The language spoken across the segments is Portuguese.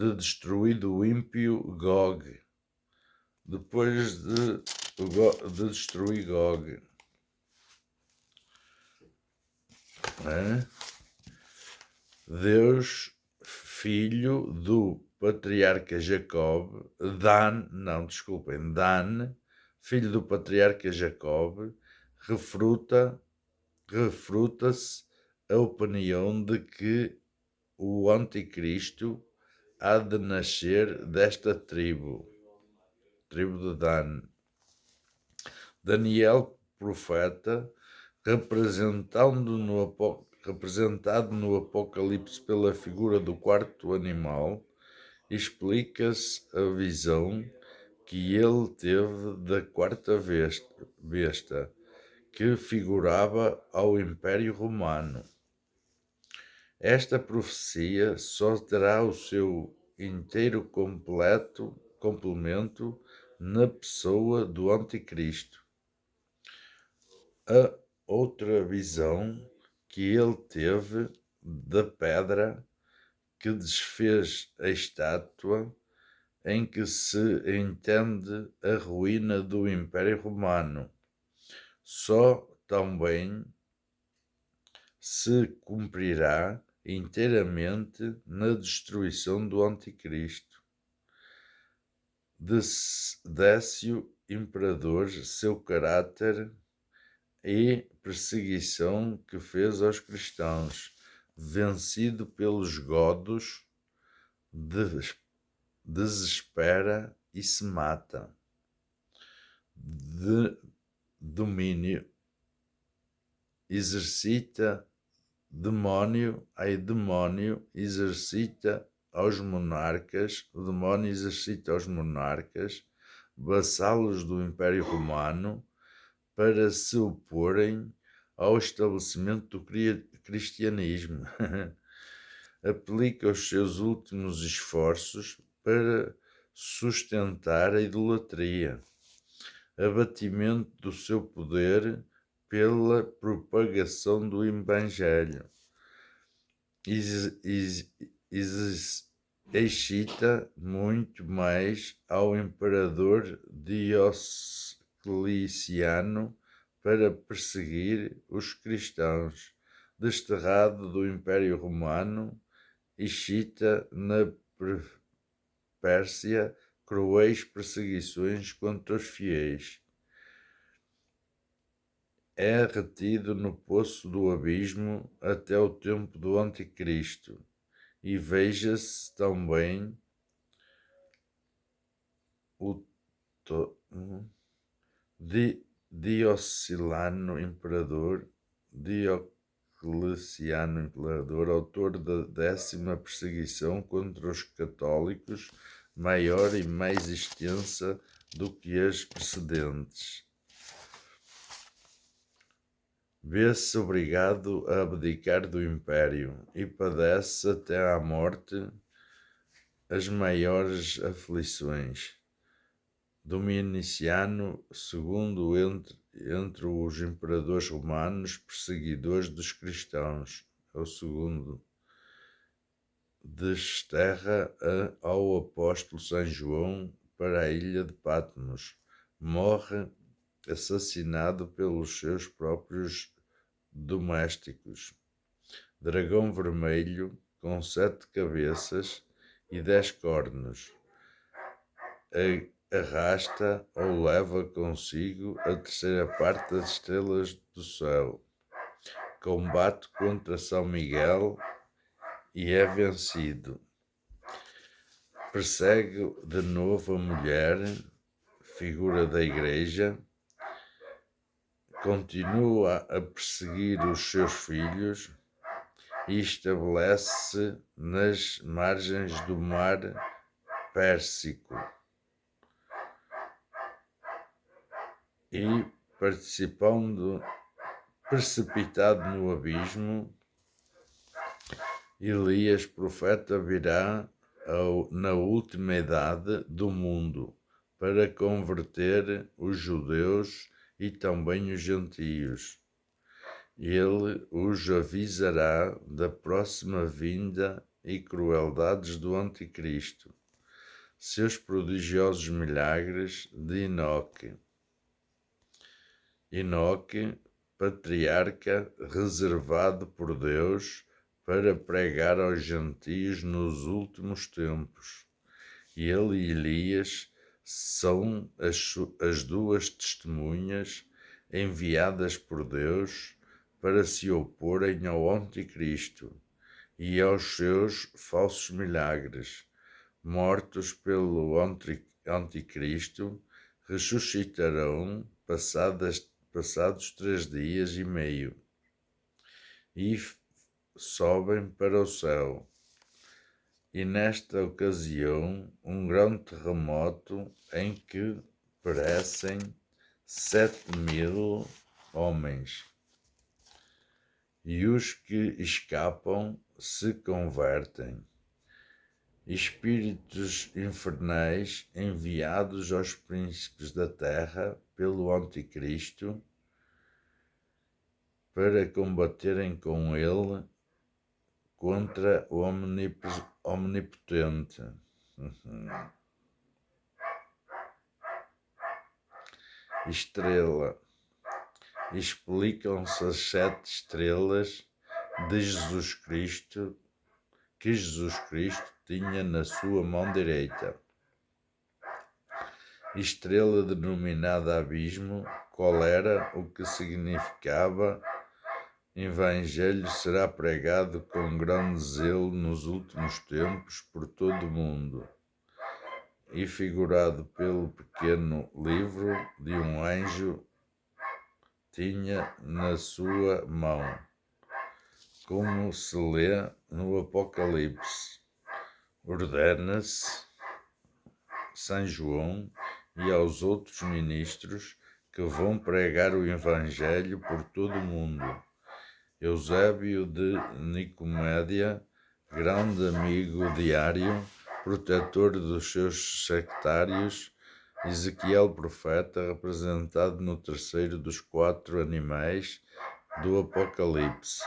de destruído o ímpio Gog, depois de destruir Gog, né? Deus, filho do patriarca Jacob, Dan, filho do patriarca Jacob, refuta-se a opinião de que o anticristo há de nascer desta tribo de Dan. Daniel, profeta, representado no Apocalipse pela figura do quarto animal, explica-se a visão que ele teve da quarta besta, que figurava ao Império Romano. Esta profecia só terá o seu inteiro complemento na pessoa do Anticristo. A outra visão que ele teve da pedra que desfez a estátua, em que se entende a ruína do Império Romano, só também se cumprirá inteiramente na destruição do Anticristo. Décio imperador, seu caráter e perseguição que fez aos cristãos, vencido pelos godos, desespera e se mata. Domínio exercita demónio exercita aos monarcas, o demónio exercita aos monarcas, vassalos do Império Romano, para se oporem ao estabelecimento do cristianismo. Aplica os seus últimos esforços para sustentar a idolatria, abatimento do seu poder pela propagação do Evangelho, excita muito mais ao imperador Diocleciano para perseguir os cristãos. Desterrado do Império Romano, excita na Pérsia cruéis perseguições contra os fiéis. É retido no poço do abismo até o tempo do Anticristo. E veja-se também o Diocleciano Imperador, autor da 10ª perseguição contra os católicos, maior e mais extensa do que as precedentes. Vê-se obrigado a abdicar do império e padece até à morte as maiores aflições. Dominiciano II, entre os imperadores romanos perseguidores dos cristãos, é o segundo. Desterra ao apóstolo São João para a ilha de Patmos. Morre assassinado pelos seus próprios domésticos. Dragão vermelho com 7 cabeças e 10 cornos arrasta ou leva consigo a terceira parte das estrelas do céu. Combate contra São Miguel e é vencido. Persegue de novo a mulher, figura da Igreja. Continua a perseguir os seus filhos e estabelece-se nas margens do mar Pérsico e, precipitado no abismo, Elias, profeta, virá na última idade do mundo para converter os judeus e também os gentios. Ele os avisará da próxima vinda e crueldades do Anticristo, seus prodigiosos milagres de Enoque. Enoque, patriarca reservado por Deus para pregar aos gentios nos últimos tempos. E ele e Elias são as duas testemunhas enviadas por Deus para se oporem ao Anticristo e aos seus falsos milagres. Mortos pelo Anticristo, ressuscitarão passados 3 dias e meio e sobem para o céu. E nesta ocasião, um grande terremoto em que perecem 7.000 homens. E os que escapam se convertem. Espíritos infernais enviados aos príncipes da terra pelo Anticristo para combaterem com ele contra o Omnipotente. Estrela. Explicam-se as 7 estrelas de Jesus Cristo que Jesus Cristo tinha na sua mão direita. Estrela denominada Abismo, qual era, o que significava: Evangelho será pregado com grande zelo nos últimos tempos por todo o mundo, e figurado pelo pequeno livro de um anjo tinha na sua mão, como se lê no Apocalipse. Ordena-se São João e aos outros ministros que vão pregar o Evangelho por todo o mundo. Eusébio de Nicomédia, grande amigo diário, protetor dos seus sectários, Ezequiel profeta, representado no terceiro dos 4 animais do Apocalipse.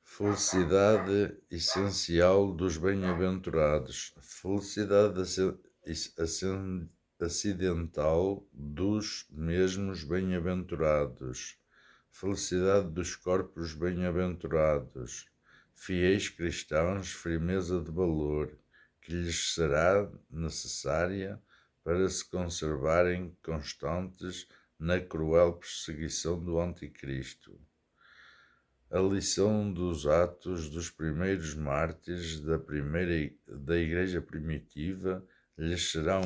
Felicidade essencial dos bem-aventurados. Felicidade acidental dos mesmos bem-aventurados. Felicidade dos corpos bem-aventurados. Fiéis cristãos, firmeza de valor, que lhes será necessária para se conservarem constantes na cruel perseguição do Anticristo. A lição dos atos dos primeiros mártires da Igreja primitiva lhes será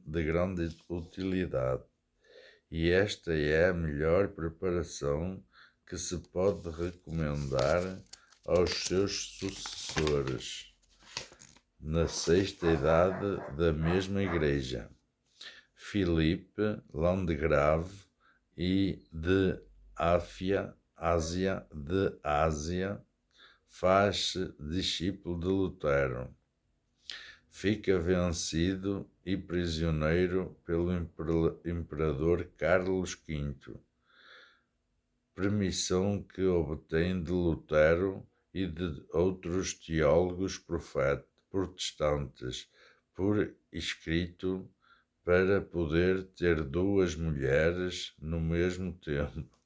de grande utilidade, e esta é a melhor preparação que se pode recomendar aos seus sucessores na sexta idade da mesma Igreja. Filipe Landgrave e de Ásia, faz-se discípulo de Lutero. Fica vencido e prisioneiro pelo imperador Carlos V. Permissão que obtém de Lutero e de outros teólogos protestantes por escrito para poder ter 2 mulheres no mesmo tempo.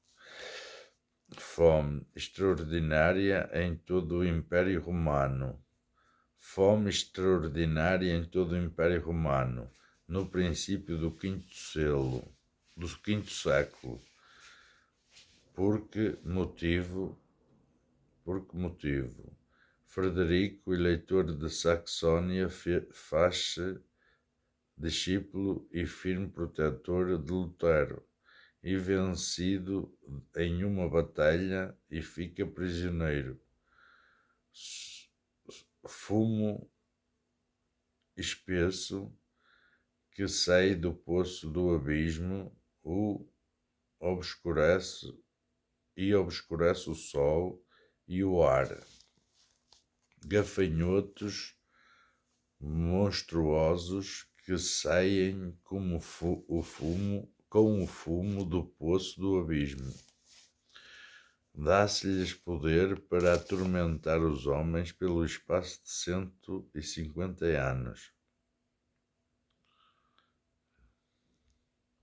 Fome extraordinária em todo o Império Romano. Fome extraordinária em todo o Império Romano, no princípio do quinto século. Por que motivo? Frederico, eleitor de Saxónia, faz-se discípulo e firme protetor de Lutero, e vencido em uma batalha e fica prisioneiro. Fumo espesso que sai do poço do abismo o obscurece o sol e o ar. Gafanhotos monstruosos que saem como com o fumo do poço do abismo. dá-se-lhes poder para atormentar os homens pelo espaço de 150 anos.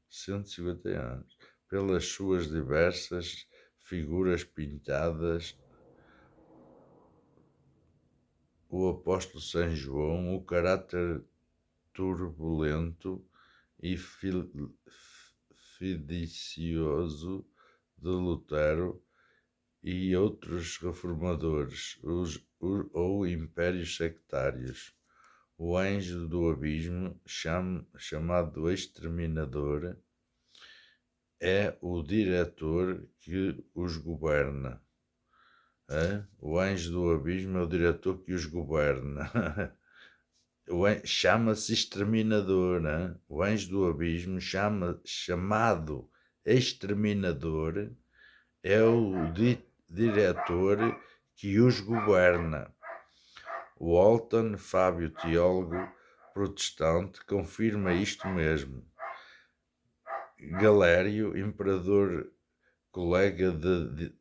150 anos. Pelas suas diversas figuras pintadas, o apóstolo São João, o caráter turbulento e fideicioso de Lutero e outros reformadores, ou impérios sectários. O anjo do abismo, chamado exterminador, é o diretor que os governa. O anjo do abismo é o diretor que os governa. Chama-se exterminador. O anjo do abismo, chamado exterminador, é o diretor que os governa. Walton Fábio, teólogo protestante, confirma isto mesmo. Galério, imperador colega de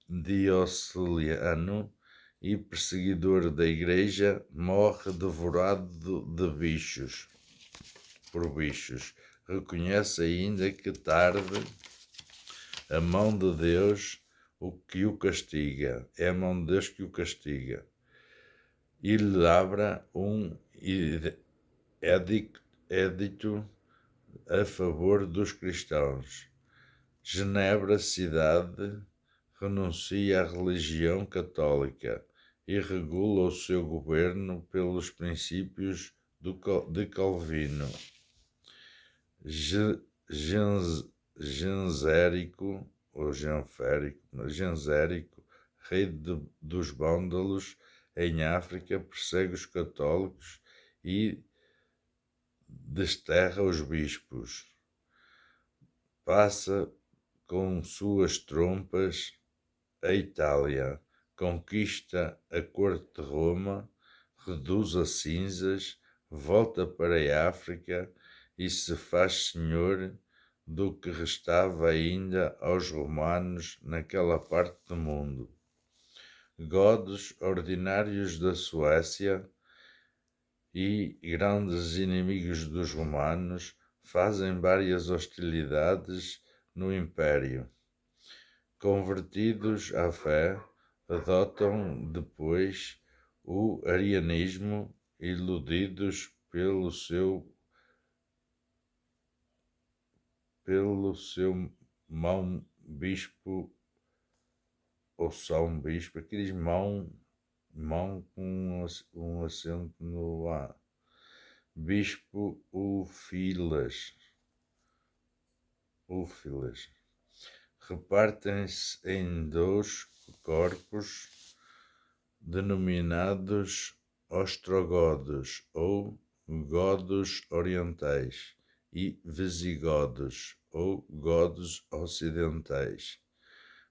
Diocleciano e perseguidor da Igreja, morre devorado por bichos. Reconhece ainda que tarde a mão de Deus que o castiga. É a mão de Deus que o castiga. E lhe labra um edito a favor dos cristãos. Genebra, cidade, renuncia à religião católica e regula o seu governo pelos princípios de Calvino. Gensérico, rei dos vândalos em África, persegue os católicos e desterra os bispos. Passa com suas trompas a Itália, conquista a corte de Roma, reduz a cinzas, volta para a África e se faz senhor do que restava ainda aos romanos naquela parte do mundo. Godos ordinários da Suécia e grandes inimigos dos romanos fazem várias hostilidades no Império. Convertidos à fé, adotam depois o arianismo, iludidos pelo seu mão bispo ou São Bispo. Aqui diz mão com um acento no A. Bispo Úfilas. Repartem-se em 2 corpos denominados ostrogodos ou godos orientais e visigodos ou godos ocidentais.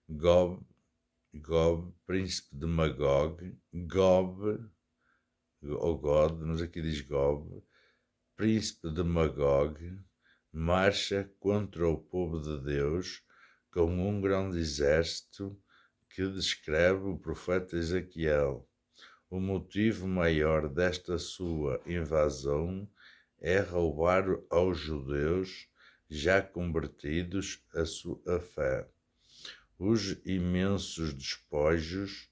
Gob, príncipe de Magog, Gob, ou God, mas aqui diz Gob, príncipe de Magog, marcha contra o povo de Deus com um grande exército que descreve o profeta Ezequiel. O motivo maior desta sua invasão é roubar aos judeus já convertidos a sua fé os imensos despojos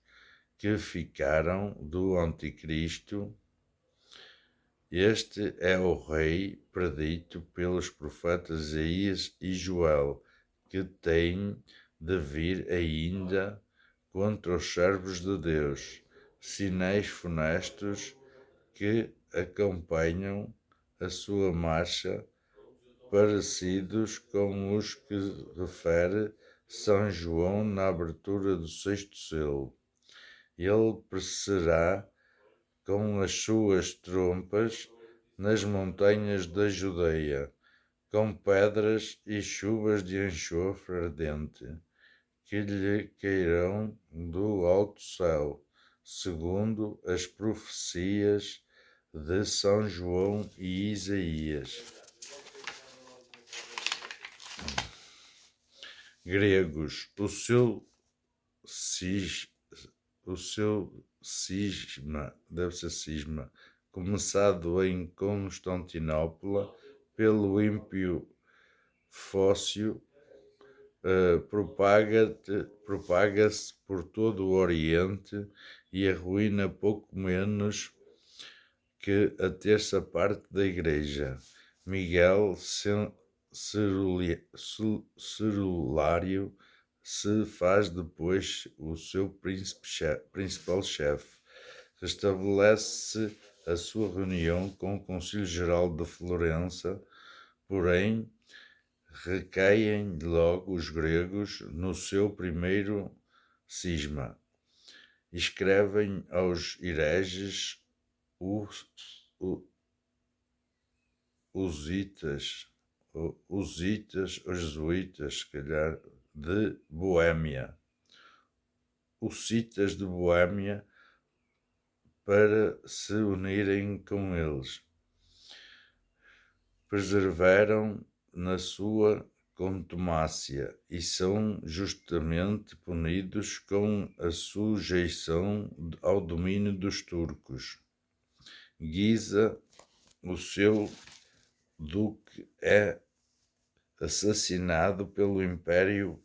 que ficaram do Anticristo. Este é o rei predito pelos profetas Isaías e Joel, que tem de vir ainda contra os servos de Deus, sinais funestos que acompanham a sua marcha, parecidos com os que refere São João na abertura do 6º selo. Ele aparecerá com as suas trompas nas montanhas da Judeia, com pedras e chuvas de enxofre ardente, que lhe cairão do alto céu, segundo as profecias de São João e Isaías. Gregos, o seu cis, o seu cisma, deve ser cisma, começado em Constantinopla pelo ímpio Fócio, propaga-se por todo o Oriente e arruína pouco menos que a terça parte da Igreja. Miguel Cerulário se faz depois o seu principal chefe. Restabelece a sua reunião com o Concílio Geral de Florença, porém recaem logo os gregos no seu primeiro cisma. Escrevem aos hereges os jesuítas, se calhar, de Boémia. Hussitas de Boémia, para se unirem com eles. Perseveram na sua contumácia e são justamente punidos com a sujeição ao domínio dos turcos. Guisa, o seu duque, é assassinado pelo Império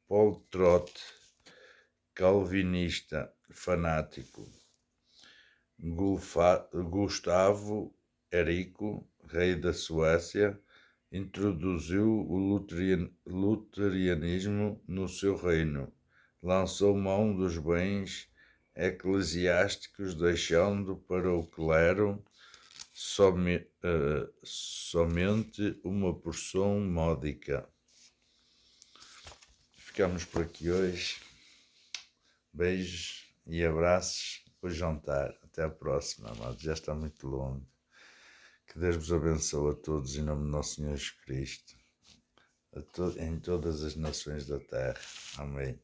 poltrote, calvinista, fanático. Gustavo Henrico, rei da Suécia, introduziu o luteranismo no seu reino, lançou mão dos bens eclesiásticos, deixando para o clero somente uma porção módica. Ficamos por aqui hoje. Beijos e abraços. Depois jantar. Até a próxima, amados. Já está muito longo. Que Deus vos abençoe a todos em nome de nosso Senhor Jesus Cristo, em todas as nações da terra. Amém.